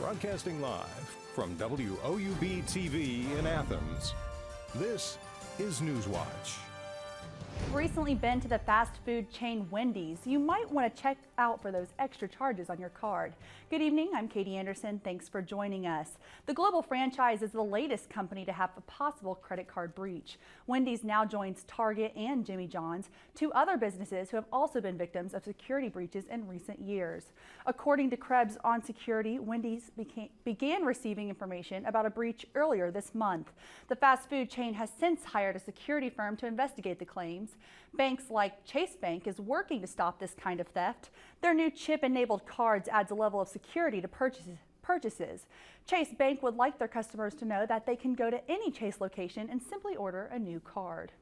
Broadcasting live from WOUB TV in Athens, this is Newswatch. Recently been to the fast food chain Wendy's, you might want to check out for those extra charges on your card. Good evening, I'm Katie Anderson. Thanks for joining us. The global franchise is the latest company to have a possible credit card breach. Wendy's now joins Target and Jimmy John's, two other businesses who have also been victims of security breaches in recent years. According to Krebs on Security, Wendy's began receiving information about a breach earlier this month. The fast food chain has since hired a security firm to investigate the claims. Banks like Chase Bank is working to stop this kind of theft. Their new chip-enabled cards adds a level of security to purchases. Chase Bank would like their customers to know that they can go to any Chase location and simply order a new card.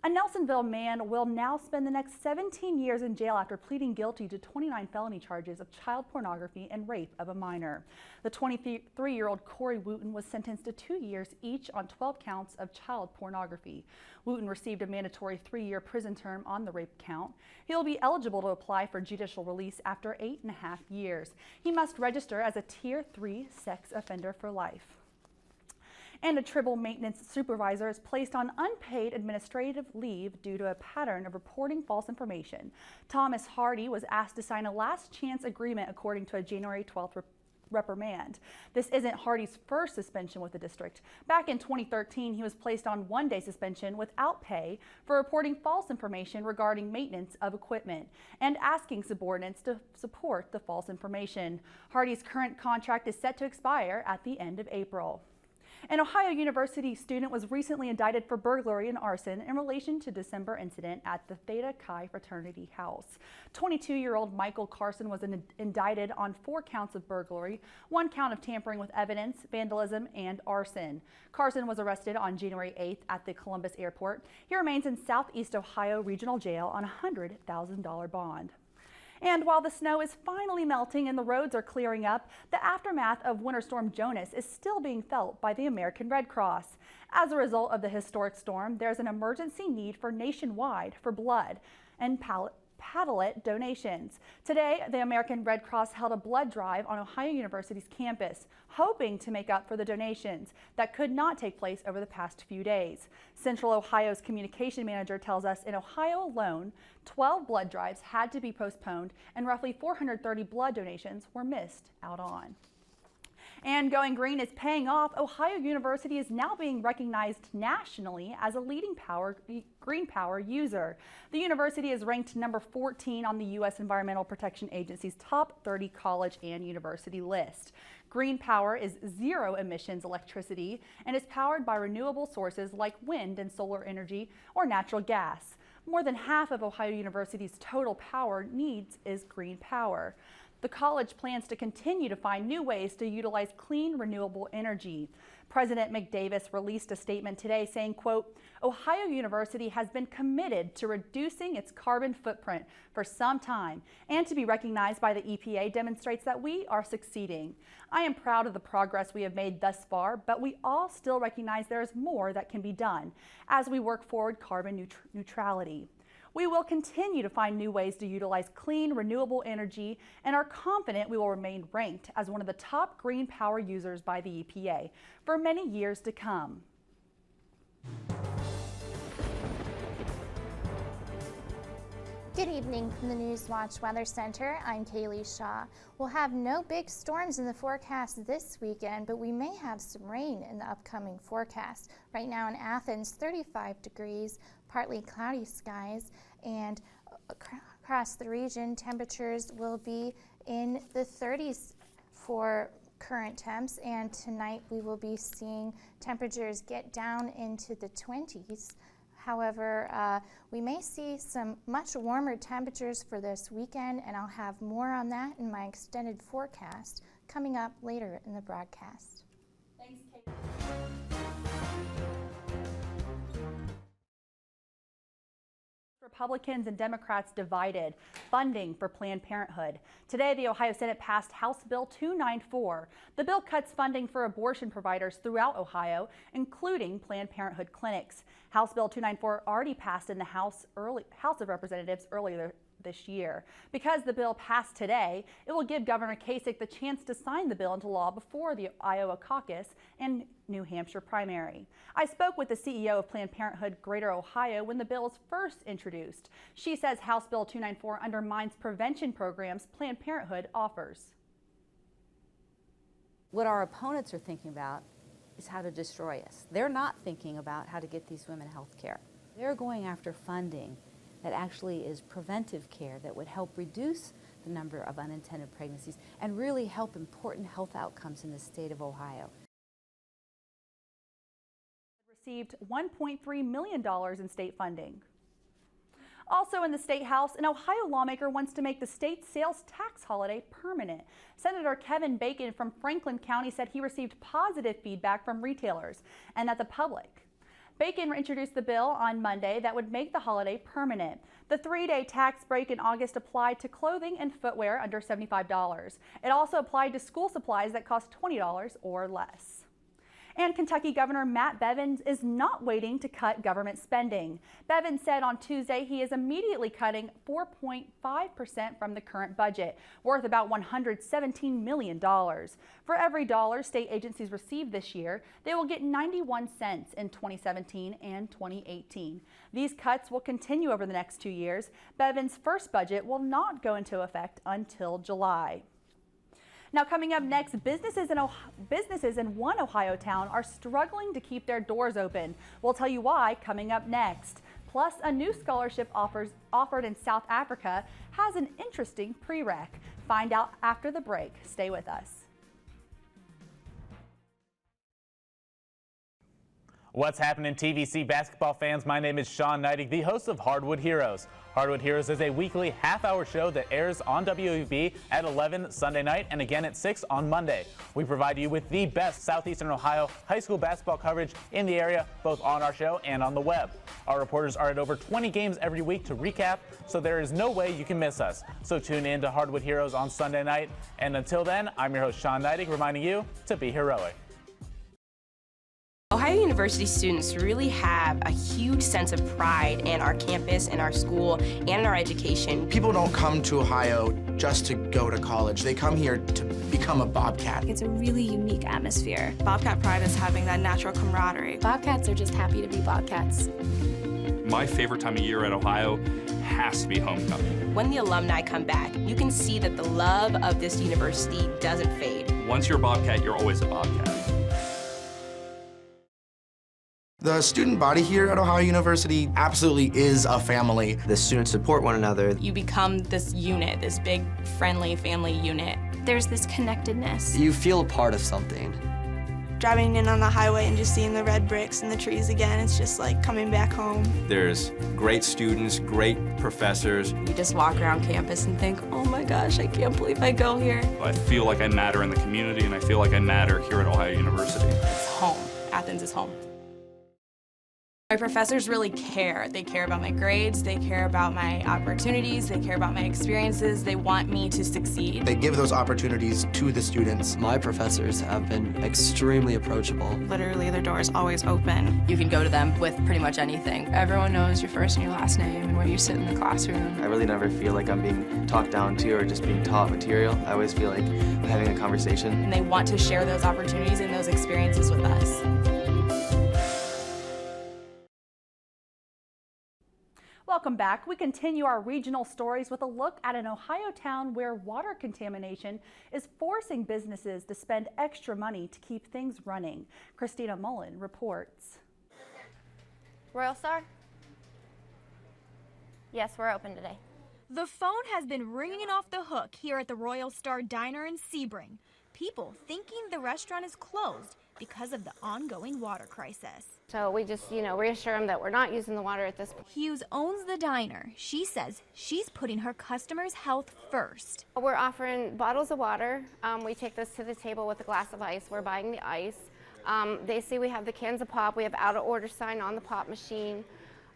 A Nelsonville man will now spend the next 17 years in jail after pleading guilty to 29 felony charges of child pornography and rape of a minor. The 23-year-old Corey Wooten was sentenced to 2 years each on 12 counts of child pornography. Wooten received a mandatory 3-year prison term on the rape count. He will be eligible to apply for judicial release after 8.5 years. He must register as a Tier 3 sex offender for life. And a Tribble maintenance supervisor is placed on unpaid administrative leave due to a pattern of reporting false information. Thomas Hardy was asked to sign a last chance agreement according to a January 12th reprimand. This isn't Hardy's first suspension with the district. Back in 2013, he was placed on one-day suspension without pay for reporting false information regarding maintenance of equipment and asking subordinates to support the false information. Hardy's current contract is set to expire at the end of April. An Ohio University student was recently indicted for burglary and arson in relation to December incident at the Theta Chi fraternity house. 22-year-old Michael Carson was indicted on 4 counts of burglary, 1 count of tampering with evidence, vandalism, and arson. Carson was arrested on January 8th at the Columbus airport. He remains in Southeast Ohio Regional Jail on a $100,000 bond. And while the snow is finally melting and the roads are clearing up, the aftermath of Winter Storm Jonas is still being felt by the American Red Cross. As a result of the historic storm, there's an emergency need for nationwide for blood and platelet donations. Today, the American Red Cross held a blood drive on Ohio University's campus, hoping to make up for the donations that could not take place over the past few days. Central Ohio's communication manager tells us in Ohio alone, 12 blood drives had to be postponed and roughly 430 blood donations were missed out on. And going green is paying off. Ohio University is now being recognized nationally as a leading green power user. The university is ranked number 14 on the U.S. Environmental Protection Agency's top 30 college and university list. Green power is zero emissions electricity and is powered by renewable sources like wind and solar energy or natural gas. More than half of Ohio University's total power needs is green power. The college plans to continue to find new ways to utilize clean, renewable energy. President McDavis released a statement today saying, quote, Ohio University has been committed to reducing its carbon footprint for some time, and to be recognized by the EPA demonstrates that we are succeeding. I am proud of the progress we have made thus far, but we all still recognize there is more that can be done as we work forward carbon neutrality. We will continue to find new ways to utilize clean, renewable energy and are confident we will remain ranked as one of the top green power users by the EPA for many years to come. Good evening from the Newswatch Weather Center. I'm Kaylee Shaw. We'll have no big storms in the forecast this weekend, but we may have some rain in the upcoming forecast. Right now in Athens, 35 degrees, partly cloudy skies, and across the region, temperatures will be in the 30s for current temps, and tonight we will be seeing temperatures get down into the 20s. However, we may see some much warmer temperatures for this weekend, and I'll have more on that in my extended forecast coming up later in the broadcast. Thanks, Kate. Republicans and Democrats divided funding for Planned Parenthood. Today, the Ohio Senate passed House Bill 294. The bill cuts funding for abortion providers throughout Ohio, including Planned Parenthood clinics. House Bill 294 already passed in the House of Representatives earlier this year. Because the bill passed today, it will give Governor Kasich the chance to sign the bill into law before the Iowa caucus and New Hampshire primary. I spoke with the CEO of Planned Parenthood Greater Ohio when the bill was first introduced. She says House Bill 294 undermines prevention programs Planned Parenthood offers. What our opponents are thinking about is how to destroy us. They're not thinking about how to get these women health care. They're going after funding that actually is preventive care that would help reduce the number of unintended pregnancies and really help important health outcomes in the state of Ohio. Received $1.3 million in state funding. Also in the State House, an Ohio lawmaker wants to make the state's sales tax holiday permanent. Senator Kevin Bacon from Franklin County said he received positive feedback from retailers and that the public. Bacon introduced the bill on Monday that would make the holiday permanent. The 3-day tax break in August applied to clothing and footwear under $75. It also applied to school supplies that cost $20 or less. And Kentucky Governor Matt Bevins is not waiting to cut government spending. Bevins said on Tuesday he is immediately cutting 4.5% from the current budget, worth about $117 million. For every dollar state agencies receive this year, they will get 91 cents in 2017 and 2018. These cuts will continue over the next 2 years. Bevins' first budget will not go into effect until July. Now coming up next, businesses in one Ohio town are struggling to keep their doors open. We'll tell you why coming up next. Plus, a new scholarship offered in South Africa has an interesting prereq. Find out after the break. Stay with us. What's happening, TVC basketball fans? My name is Sean Neidig, the host of Hardwood Heroes. Hardwood Heroes is a weekly half-hour show that airs on WOUB at 11 Sunday night and again at 6 on Monday. We provide you with the best Southeastern Ohio high school basketball coverage in the area, both on our show and on the web. Our reporters are at over 20 games every week to recap, so there is no way you can miss us. So tune in to Hardwood Heroes on Sunday night. And until then, I'm your host, Sean Neidig, reminding you to be heroic. Ohio University students really have a huge sense of pride in our campus, in our school, and in our education. People don't come to Ohio just to go to college. They come here to become a Bobcat. It's a really unique atmosphere. Bobcat pride is having that natural camaraderie. Bobcats are just happy to be Bobcats. My favorite time of year at Ohio has to be homecoming. When the alumni come back, you can see that the love of this university doesn't fade. Once you're a Bobcat, you're always a Bobcat. The student body here at Ohio University absolutely is a family. The students support one another. You become this unit, this big, friendly family unit. There's this connectedness. You feel a part of something. Driving in on the highway and just seeing the red bricks and the trees again, it's just like coming back home. There's great students, great professors. You just walk around campus and think, oh my gosh, I can't believe I go here. I feel like I matter in the community, and I feel like I matter here at Ohio University. It's home. Athens is home. My professors really care. They care about my grades, they care about my opportunities, they care about my experiences, they want me to succeed. They give those opportunities to the students. My professors have been extremely approachable. Literally, their door is always open. You can go to them with pretty much anything. Everyone knows your first and your last name and where you sit in the classroom. I really never feel like I'm being talked down to or just being taught material. I always feel like I'm having a conversation. And they want to share those opportunities and those experiences with us. Welcome back. We continue our regional stories with a look at an Ohio town where water contamination is forcing businesses to spend extra money to keep things running. Christina Mullen reports. Royal Star? Yes, we're open today. The phone has been ringing off the hook here at the Royal Star Diner in Sebring. People thinking the restaurant is closed because of the ongoing water crisis. So we just, reassure them that we're not using the water at this point. Hughes owns the diner. She says she's putting her customers' health first. We're offering bottles of water. We take this to the table with a glass of ice. We're buying the ice. They see we have the cans of pop. We have out of order sign on the pop machine.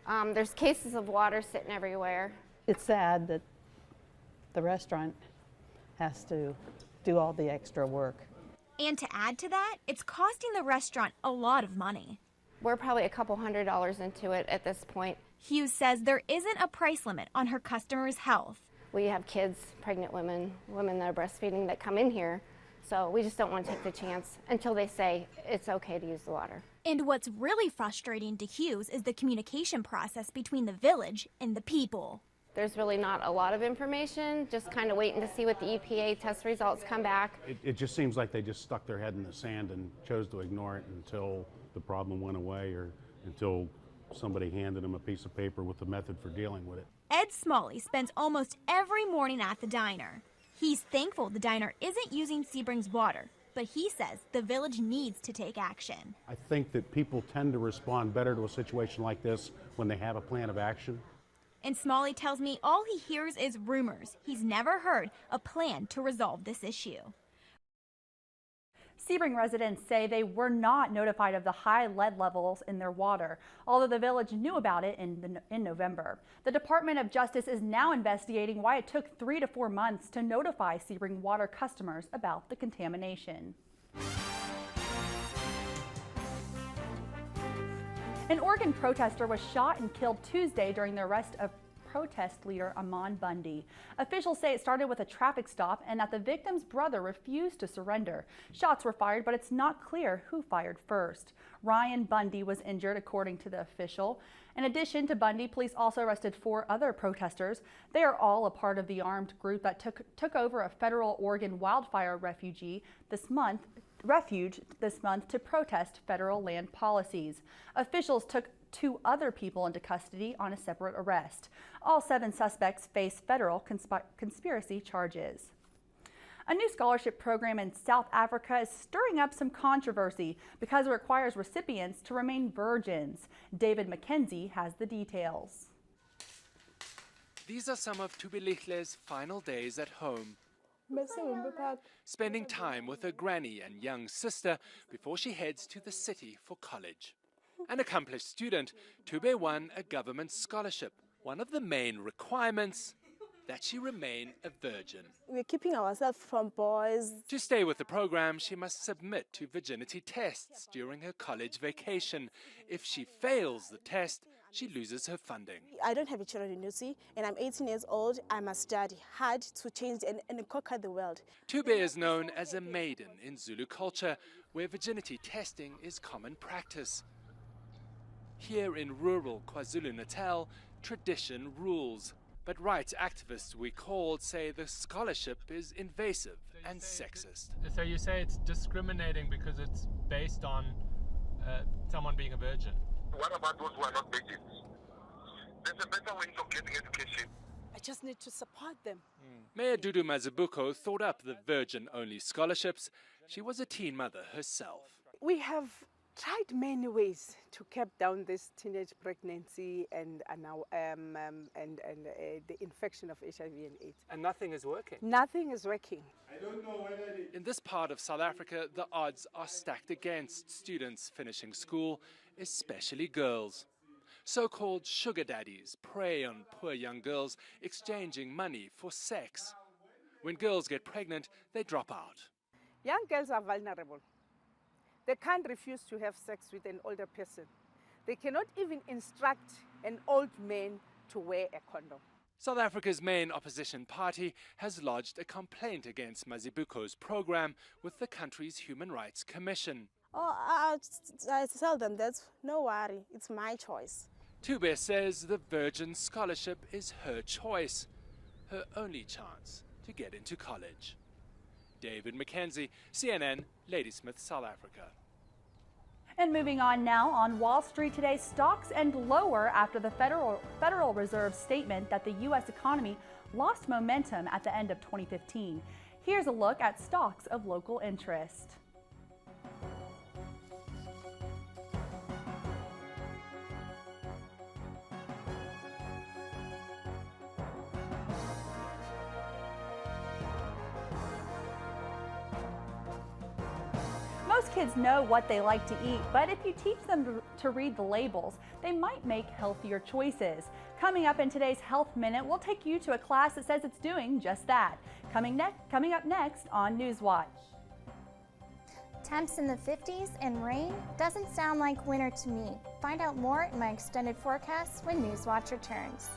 There's cases of water sitting everywhere. It's sad that the restaurant has to do all the extra work. And to add to that, it's costing the restaurant a lot of money. We're probably a couple $100s into it at this point. Hughes says there isn't a price limit on her customers' health. We have kids, pregnant women, women that are breastfeeding that come in here. So we just don't want to take the chance until they say it's okay to use the water. And what's really frustrating to Hughes is the communication process between the village and the people. There's really not a lot of information, just kind of waiting to see what the EPA test results come back. It just seems like they just stuck their head in the sand and chose to ignore it until the problem went away or until somebody handed them a piece of paper with a method for dealing with it. Ed Smalley spends almost every morning at the diner. He's thankful the diner isn't using Sebring's water, but he says the village needs to take action. I think that people tend to respond better to a situation like this when they have a plan of action. And Smalley tells me all he hears is rumors. He's never heard a plan to resolve this issue. Sebring residents say they were not notified of the high lead levels in their water, although the village knew about it in November. The Department of Justice is now investigating why it took 3 to 4 months to notify Sebring water customers about the contamination. An Oregon protester was shot and killed Tuesday during the arrest of protest leader Amon Bundy. Officials say it started with a traffic stop and that the victim's brother refused to surrender. Shots were fired, but it's not clear who fired first. Ryan Bundy was injured, according to the official. In addition to Bundy, police also arrested 4 other protesters. They are all a part of the armed group that took over a federal Oregon wildfire refuge this month to protest federal land policies. Officials took 2 other people into custody on a separate arrest. All 7 suspects face federal conspiracy charges. A new scholarship program in South Africa is stirring up some controversy because it requires recipients to remain virgins. David McKenzie has the details. These are some of Tubelichle's final days at home, spending time with her granny and young sister before she heads to the city for college. An accomplished student, Tube won a government scholarship. One of the main requirements, that she remain a virgin. We're keeping ourselves from boys. To stay with the program, she must submit to virginity tests during her college vacation. If she fails the test, she loses her funding. I don't have a children, you see, and I'm 18 years old. I must study hard to change and conquer the world. Tube is known as a maiden in Zulu culture, where virginity testing is common practice. Here in rural KwaZulu-Natal, tradition rules. But rights activists we called say the scholarship is invasive and sexist. So you say it's discriminating because it's based on someone being a virgin? What about those who are not virgins? There's a better way of getting education. I just need to support them. Mayor Dudu Mazibuko thought up the virgin-only scholarships. She was a teen mother herself. We have tried many ways to keep down this teenage pregnancy and the infection of HIV and AIDS. And nothing is working? Nothing is working. I don't know whether In this part of South Africa, the odds are stacked against students finishing school, especially girls. So-called sugar daddies prey on poor young girls, exchanging money for sex. When girls get pregnant, they drop out. Young girls are vulnerable. They can't refuse to have sex with an older person. They cannot even instruct an old man to wear a condom. South Africa's main opposition party has lodged a complaint against Mazibuko's program with the country's Human Rights Commission. Oh, I tell them that, no worry, it's my choice. Tube says the Virgin Scholarship is her choice, her only chance to get into college. David McKenzie, CNN, Ladysmith, South Africa. And moving on now, on Wall Street today, stocks end lower after the Federal Reserve's statement that the U.S. economy lost momentum at the end of 2015. Here's a look at stocks of local interest. Most kids know what they like to eat, but if you teach them to read the labels, they might make healthier choices. Coming up in today's Health Minute, we'll take you to a class that says it's doing just that. Coming up next on Newswatch. Temps in the 50s and rain doesn't sound like winter to me. Find out more in my extended forecast when Newswatch returns.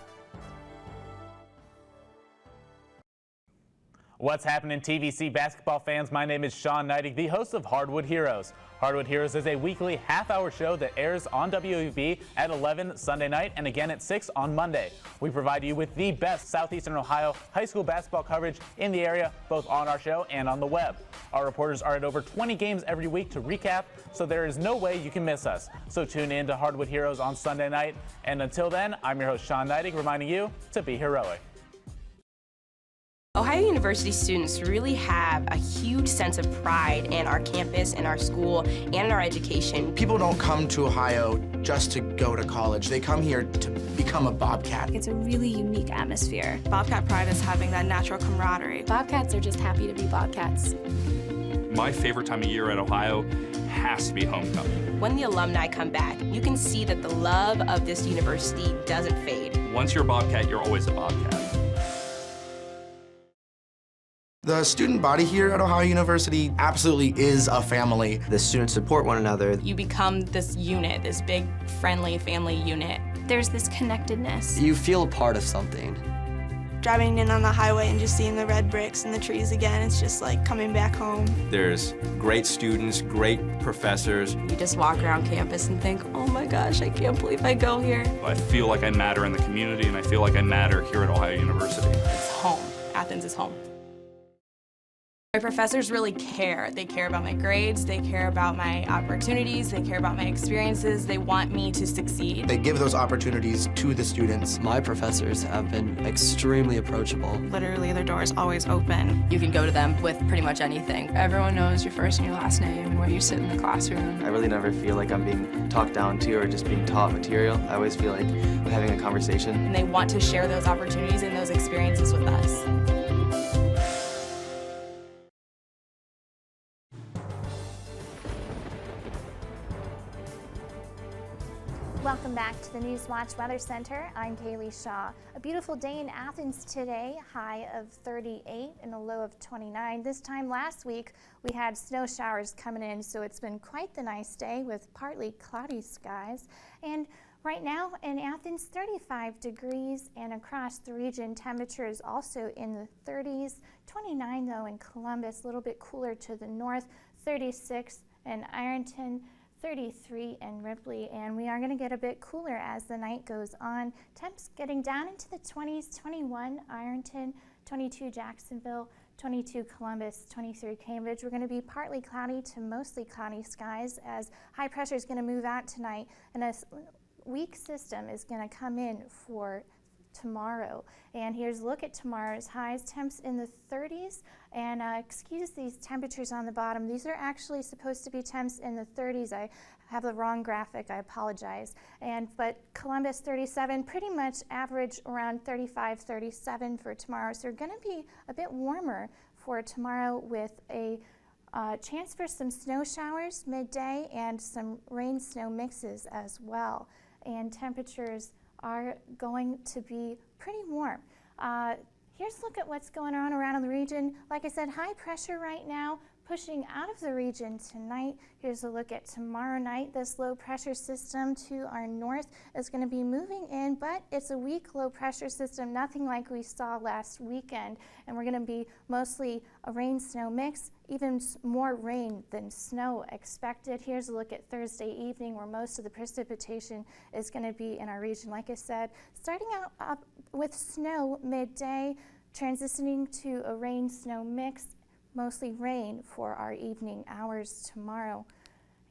What's happening, TVC basketball fans? My name is Sean Neidig, the host of Hardwood Heroes. Hardwood Heroes is a weekly half-hour show that airs on WOUB at 11 Sunday night and again at 6 on Monday. We provide you with the best Southeastern Ohio high school basketball coverage in the area, both on our show and on the web. Our reporters are at over 20 games every week to recap, so there is no way you can miss us. So tune in to Hardwood Heroes on Sunday night. And until then, I'm your host, Sean Neidig, reminding you to be heroic. Ohio University students really have a huge sense of pride in our campus, in our school, and in our education. People don't come to Ohio just to go to college. They come here to become a Bobcat. It's a really unique atmosphere. Bobcat pride is having that natural camaraderie. Bobcats are just happy to be Bobcats. My favorite time of year at Ohio has to be homecoming. When the alumni come back, you can see that the love of this university doesn't fade. Once you're a Bobcat, you're always a Bobcat. The student body here at Ohio University absolutely is a family. The students support one another. You become this unit, this big, friendly family unit. There's this connectedness. You feel a part of something. Driving in on the highway and just seeing the red bricks and the trees again, it's just like coming back home. There's great students, great professors. You just walk around campus and think, oh my gosh, I can't believe I go here. I feel like I matter in the community, and I feel like I matter here at Ohio University. It's home. Athens is home. My professors really care. They care about my grades, they care about my opportunities, they care about my experiences, they want me to succeed. They give those opportunities to the students. My professors have been extremely approachable. Literally, their door is always open. You can go to them with pretty much anything. Everyone knows your first and your last name and where you sit in the classroom. I really never feel like I'm being talked down to or just being taught material. I always feel like I'm having a conversation. And they want to share those opportunities and those experiences with us. Welcome back to the Newswatch Weather Center. I'm Kaylee Shaw. A beautiful day in Athens today, high of 38 and a low of 29. This time last week, we had snow showers coming in, so it's been quite the nice day with partly cloudy skies. And right now in Athens, 35 degrees, and across the region, temperatures also in the 30s. 29 though in Columbus, a little bit cooler to the north, 36 in Ironton, 33 in Ripley, and we are going to get a bit cooler as the night goes on. Temps getting down into the 20s, 21 Ironton, 22 Jacksonville, 22 Columbus, 23 Cambridge. We're going to be partly cloudy to mostly cloudy skies as high pressure is going to move out tonight, and a weak system is going to come in for tomorrow. And here's a look at tomorrow's highs. Temps in the 30s, and excuse these temperatures on the bottom. These are actually supposed to be temps in the 30s. I have the wrong graphic, I apologize. But Columbus 37, pretty much average around 35, 37 for tomorrow. So we're going to be a bit warmer for tomorrow with a chance for some snow showers midday and some rain-snow mixes as well. And temperatures are going to be pretty warm. Here's a look at what's going on around the region. Like I said, high pressure right now pushing out of the region tonight. Here's a look at tomorrow night. This low pressure system to our north is going to be moving in, but it's a weak low pressure system, nothing like we saw last weekend. And we're going to be mostly a rain-snow mix, even more rain than snow expected. Here's a look at Thursday evening where most of the precipitation is going to be in our region. Like I said, starting out up with snow midday, transitioning to a rain-snow mix, mostly rain for our evening hours tomorrow.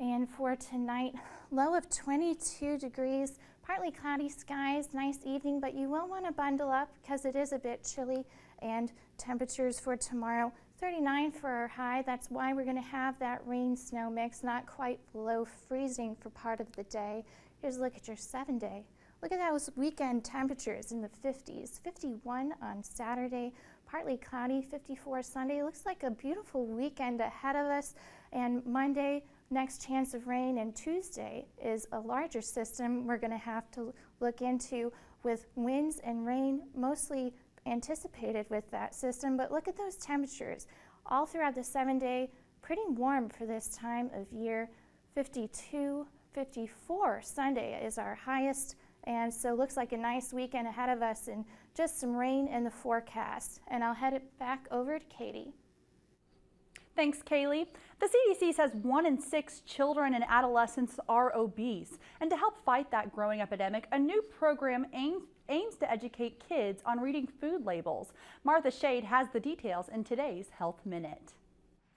And for tonight, low of 22 degrees, partly cloudy skies, nice evening, but you will want to bundle up because it is a bit chilly. And temperatures for tomorrow, 39 for our high. That's why we're going to have that rain-snow mix, not quite below freezing for part of the day. Here's a look at your 7-day. Look at those weekend temperatures in the 50s. 51 on Saturday, partly cloudy, 54 Sunday. Looks like a beautiful weekend ahead of us. And Monday, next chance of rain, and Tuesday is a larger system we're going to have to look into with winds and rain mostly anticipated with that system. But look at those temperatures all throughout the 7-day, pretty warm for this time of year. 52, 54 Sunday is our highest. And so looks like a nice weekend ahead of us, and Just some rain in the forecast. And I'll head it back over to Katie. Thanks, Kaylee. The CDC says 1 in 6 children and adolescents are obese. And to help fight that growing epidemic, a new program aims to educate kids on reading food labels. Martha Shade has the details in today's Health Minute.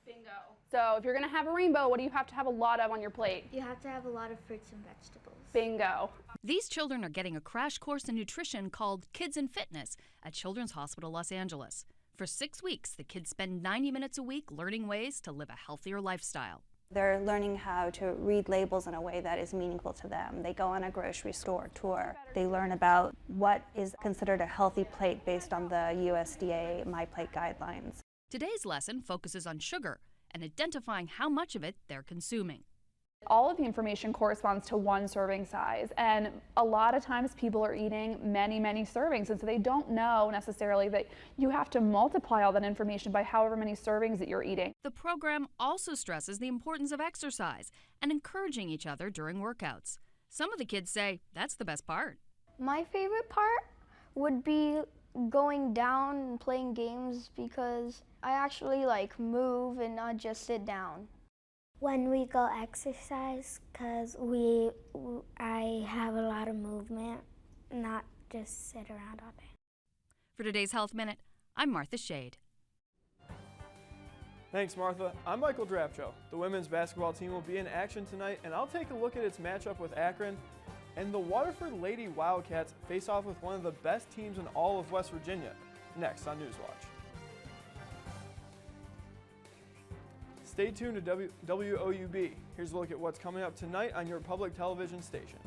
Bingo. So if you're going to have a rainbow, what do you have to have a lot of on your plate? You have to have a lot of fruits and vegetables. Bingo. These children are getting a crash course in nutrition called Kids in Fitness at Children's Hospital Los Angeles. For 6 weeks, the kids spend 90 minutes a week learning ways to live a healthier lifestyle. They're learning how to read labels in a way that is meaningful to them. They go on a grocery store tour. They learn about what is considered a healthy plate based on the USDA My Plate guidelines. Today's lesson focuses on sugar and identifying how much of it they're consuming. All of the information corresponds to 1 serving size, and a lot of times people are eating many servings, and so they don't know necessarily that you have to multiply all that information by however many servings that you're eating. The program also stresses the importance of exercise and encouraging each other during workouts. Some of the kids say that's the best part. My favorite part would be going down and playing games because I actually move and not just sit down. When we go exercise, because I have a lot of movement, not just sit around all day. For today's Health Minute, I'm Martha Shade. Thanks, Martha. I'm Michael Drapcho. The women's basketball team will be in action tonight, and I'll take a look at its matchup with Akron. And the Waterford Lady Wildcats face off with one of the best teams in all of West Virginia, next on Newswatch. Stay tuned to WOUB. Here's a look at what's coming up tonight on your public television station.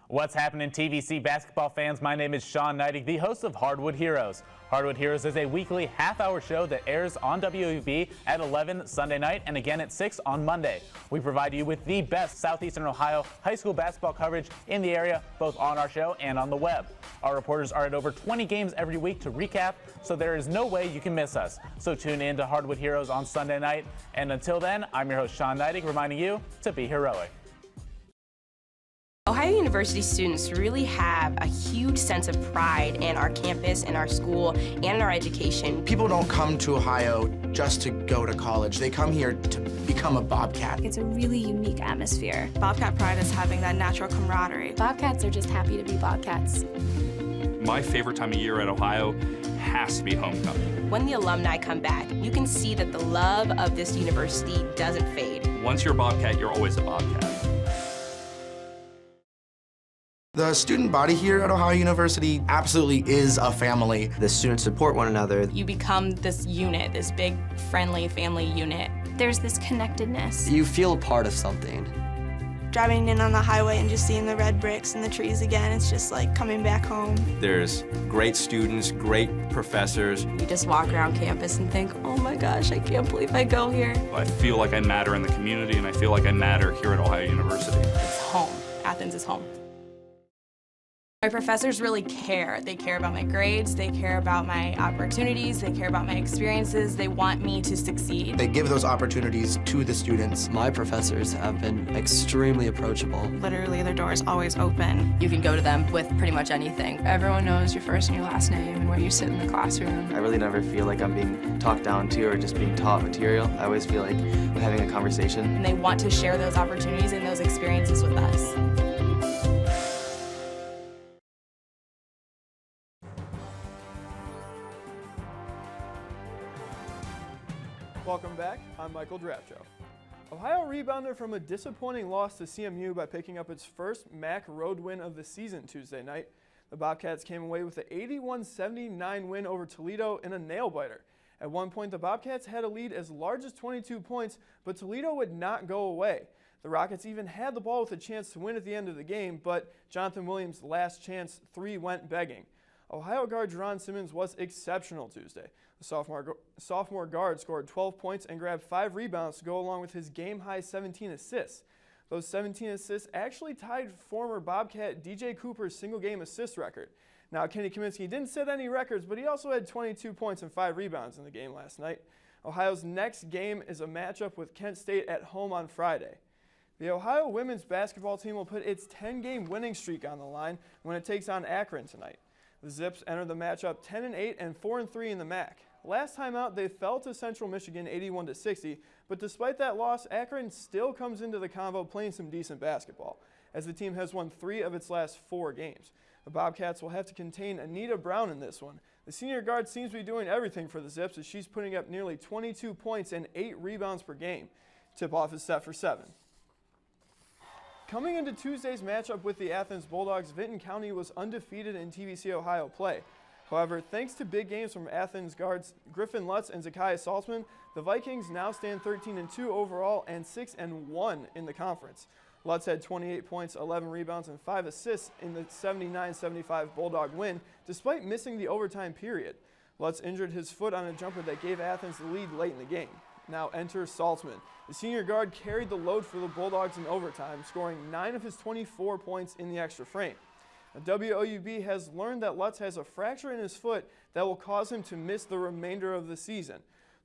What's happening, TVC basketball fans? My name is Sean Neidig, the host of Hardwood Heroes. Hardwood Heroes is a weekly half-hour show that airs on WOUB at 11 Sunday night and again at 6 on Monday. We provide you with the best Southeastern Ohio high school basketball coverage in the area, both on our show and on the web. Our reporters are at over 20 games every week to recap, so there is no way you can miss us. So tune in to Hardwood Heroes on Sunday night. And until then, I'm your host, Sean Neidig, reminding you to be heroic. Ohio University students really have a huge sense of pride in our campus, in our school, and in our education. People don't come to Ohio just to go to college. They come here to become a Bobcat. It's a really unique atmosphere. Bobcat pride is having that natural camaraderie. Bobcats are just happy to be Bobcats. My favorite time of year at Ohio has to be homecoming. When the alumni come back, you can see that the love of this university doesn't fade. Once you're a Bobcat, you're always a Bobcat. The student body here at Ohio University absolutely is a family. The students support one another. You become this unit, this big, friendly family unit. There's this connectedness. You feel a part of something. Driving in on the highway and just seeing the red bricks and the trees again, it's just like coming back home. There's great students, great professors. You just walk around campus and think, oh my gosh, I can't believe I go here. I feel like I matter in the community, and I feel like I matter here at Ohio University. It's home. Athens is home. My professors really care. They care about my grades, they care about my opportunities, they care about my experiences, they want me to succeed. They give those opportunities to the students. My professors have been extremely approachable. Literally, their door is always open. You can go to them with pretty much anything. Everyone knows your first and your last name and where you sit in the classroom. I really never feel like I'm being talked down to or just being taught material. I always feel like I'm having a conversation. And they want to share those opportunities and those experiences with us. Welcome back, I'm Michael Drapcho. Ohio rebounded from a disappointing loss to CMU by picking up its first MAC road win of the season Tuesday night. The Bobcats came away with an 81-79 win over Toledo in a nail-biter. At one point, the Bobcats had a lead as large as 22 points, but Toledo would not go away. The Rockets even had the ball with a chance to win at the end of the game, but Jonathan Williams' last chance three went begging. Ohio guard Jerron Simmons was exceptional Tuesday. The sophomore guard scored 12 points and grabbed 5 rebounds to go along with his game-high 17 assists. Those 17 assists actually tied former Bobcat DJ Cooper's single-game assist record. Now, Kenny Kaminsky didn't set any records, but he also had 22 points and 5 rebounds in the game last night. Ohio's next game is a matchup with Kent State at home on Friday. The Ohio women's basketball team will put its 10-game winning streak on the line when it takes on Akron tonight. The Zips enter the matchup 10-8 and 4-3 in the MAC. Last time out, they fell to Central Michigan 81-60, but despite that loss, Akron still comes into the convo playing some decent basketball, as the team has won 3 of its last 4 games. The Bobcats will have to contain Anita Brown in this one. The senior guard seems to be doing everything for the Zips, as she's putting up nearly 22 points and 8 rebounds per game. Tip-off is set for 7. Coming into Tuesday's matchup with the Athens Bulldogs, Vinton County was undefeated in TVC Ohio play. However, thanks to big games from Athens guards Griffin Lutz and Zakiah Saltzman, the Vikings now stand 13-2 overall and 6-1 in the conference. Lutz had 28 points, 11 rebounds, and 5 assists in the 79-75 Bulldog win, despite missing the overtime period. Lutz injured his foot on a jumper that gave Athens the lead late in the game. Now enter Saltzman. The senior guard carried the load for the Bulldogs in overtime, scoring 9 of his 24 points in the extra frame. Now, WOUB has learned that Lutz has a fracture in his foot that will cause him to miss the remainder of the season.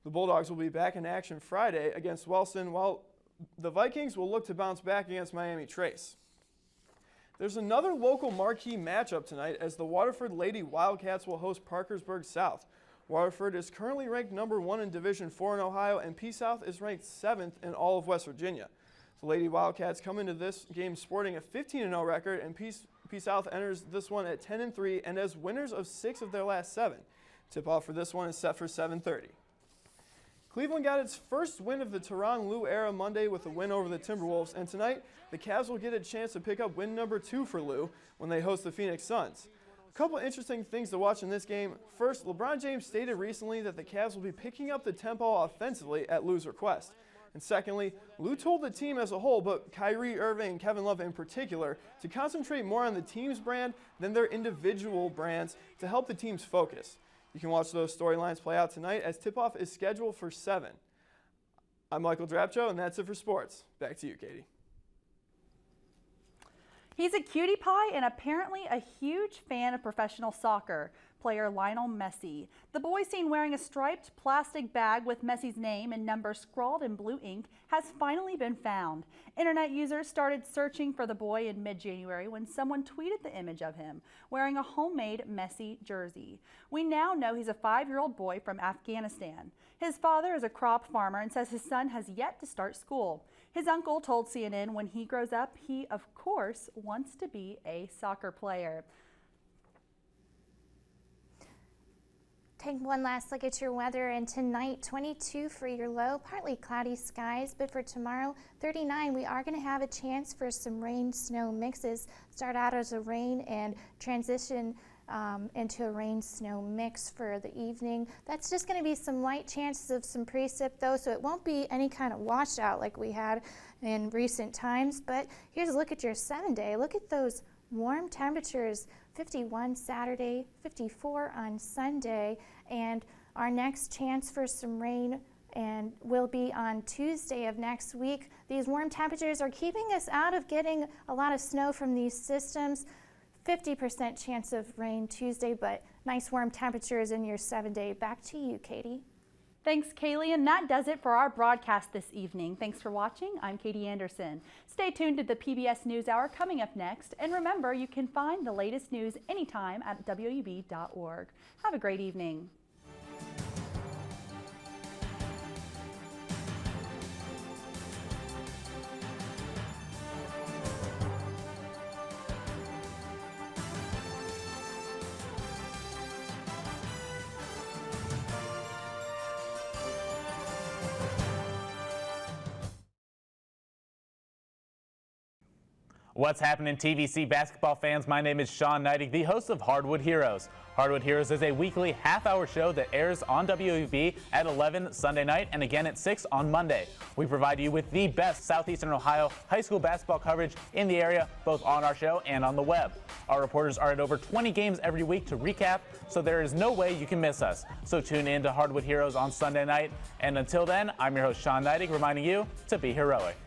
The Bulldogs will be back in action Friday against Wellston, while the Vikings will look to bounce back against Miami Trace. There's another local marquee matchup tonight as the Waterford Lady Wildcats will host Parkersburg South. Waterford is currently ranked #1 in Division IV in Ohio, and P-South is ranked 7th in all of West Virginia. The Lady Wildcats come into this game sporting a 15-0 record, and P-South enters this one at 10-3 and as winners of 6 of their last 7. Tip-off for this one is set for 7:30. Cleveland got its first win of the Tyronn Lue era Monday with a win over the Timberwolves, and tonight the Cavs will get a chance to pick up win number 2 for Lue when they host the Phoenix Suns. A couple interesting things to watch in this game. First, LeBron James stated recently that the Cavs will be picking up the tempo offensively at Lue's request. And secondly, Lue told the team as a whole, but Kyrie Irving and Kevin Love in particular, to concentrate more on the team's brand than their individual brands to help the team's focus. You can watch those storylines play out tonight as tip-off is scheduled for 7. I'm Michael Drapcho, and that's it for sports. Back to you, Katie. He's a cutie pie and apparently a huge fan of professional soccer player Lionel Messi. The boy seen wearing a striped plastic bag with Messi's name and number scrawled in blue ink has finally been found. Internet users started searching for the boy in mid-January when someone tweeted the image of him wearing a homemade Messi jersey. We now know he's a 5-year-old boy from Afghanistan. His father is a crop farmer and says his son has yet to start school. His uncle told CNN when he grows up, he, of course, wants to be a soccer player. Take one last look at your weather, and tonight 22 for your low, partly cloudy skies, but for tomorrow 39. We are going to have a chance for some rain snow mixes. Start out as a rain and transition into a rain snow mix for the evening. That's just going to be some light chances of some precip though, so it won't be any kind of washout like we had in recent times. But here's a look at your 7-day. Look at those warm temperatures. 51 Saturday, 54 on Sunday, and our next chance for some rain and will be on Tuesday of next week. These warm temperatures are keeping us out of getting a lot of snow from these systems. 50% chance of rain Tuesday, but nice warm temperatures in your 7-day. Back to you, Katie. Thanks, Kaylee, and that does it for our broadcast this evening. Thanks for watching. I'm Katie Anderson. Stay tuned to the PBS NewsHour coming up next, and remember, you can find the latest news anytime at WOUB.org. Have a great evening. What's happening, TVC basketball fans? My name is Sean Neidig, the host of Hardwood Heroes. Hardwood Heroes is a weekly half-hour show that airs on WOUB at 11 Sunday night and again at 6 on Monday. We provide you with the best Southeastern Ohio high school basketball coverage in the area, both on our show and on the web. Our reporters are at over 20 games every week to recap, so there is no way you can miss us. So tune in to Hardwood Heroes on Sunday night. And until then, I'm your host, Sean Neidig, reminding you to be heroic.